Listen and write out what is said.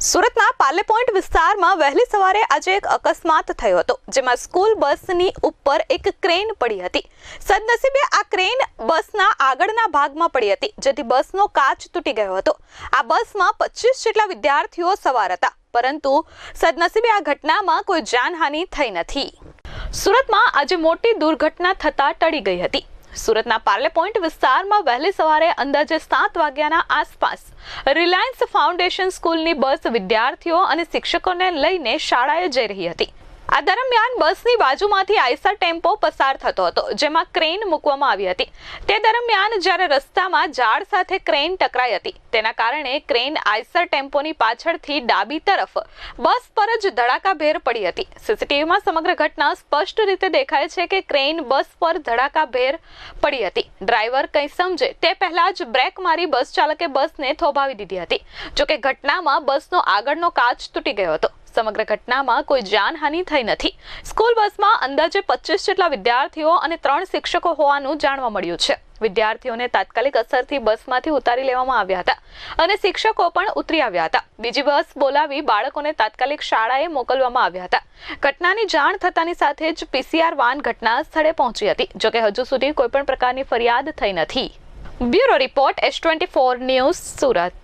સુરતના પાર્લે પોઈન્ટ વિસ્તારમાં વહેલી સવારે આજે એક અકસ્માત થયો હતો, જેમાં સ્કૂલ બસની ઉપર એક ક્રેન પડી હતી. સદનસીબે આ ક્રેન બસના આગળના ભાગમાં પડી હતી, જેથી બસનો કાચ તૂટી ગયો હતો. આ બસમાં 25 જેટલા વિદ્યાર્થીઓ સવાર હતા, પરંતુ સદનસીબે આ ઘટનામાં કોઈ જાનહાનિ થઈ નથી. સુરતમાં આજે મોટી દુર્ઘટના થતા ટળી ગઈ હતી. સુરતના પાર્લે પોઈન્ટ વિસ્તારમાં વહેલી સવારે અંદાજે 7 વાગ્યાના આસપાસ રિલાયન્સ ફાઉન્ડેશન સ્કૂલની બસ વિદ્યાર્થીઓ અને શિક્ષકોને લઈને શાળાએ જઈ રહી હતી. આ દરમિયાન બસની બાજુમાંથી આઈસર ટેમ્પો પસાર થતો હતો, જેમાં ક્રેન મૂકવામાં આવી હતી. તે દરમિયાન જ્યારે રસ્તામાં ઝાડ સાથે ક્રેન ટકરાઈ હતી, તેના કારણે ક્રેન આઈસર ટેમ્પોની પાછળથી ડાબી તરફ બસ પર જ ધડાકાભેર પડી હતી. સીસીટીવીમાં સમગ્ર ઘટના સ્પષ્ટ રીતે દેખાય છે કે ક્રેન બસ પર ધડાકાભેર પડી હતી. ડ્રાઈવર કંઈ સમજે તે પહેલા જ બ્રેક મારી બસ ચાલકે બસને થોભાવી દીધી હતી. જોકે ઘટનામાં બસનો આગળનો કાચ તૂટી ગયો હતો. સમગ્ર ઘટનામાં કોઈ જાનહાનિ થઈ નથી. સ્કૂલ બસમાં અંદાજે 25 જેટલા વિદ્યાર્થીઓ અને 3 શિક્ષકો હોવાનું જાણવા મળ્યું છે. વિદ્યાર્થીઓને તાત્કાલિક અસરથી બસમાંથી ઉતારી લેવામાં આવ્યા હતા અને શિક્ષકો પણ ઉતરી આવ્યા હતા. બીજી બસ બોલાવી બાળકોને તાત્કાલિક શાળાએ મોકલવામાં આવ્યા હતા. ઘટનાની જાણ થતાની સાથે જ પીસીઆર વાન ઘટના સ્થળે પહોંચી હતી. જોકે હજુ સુધી કોઈ પણ પ્રકારની ફરિયાદ થઈ નથી. Bureau report S24 news Surat.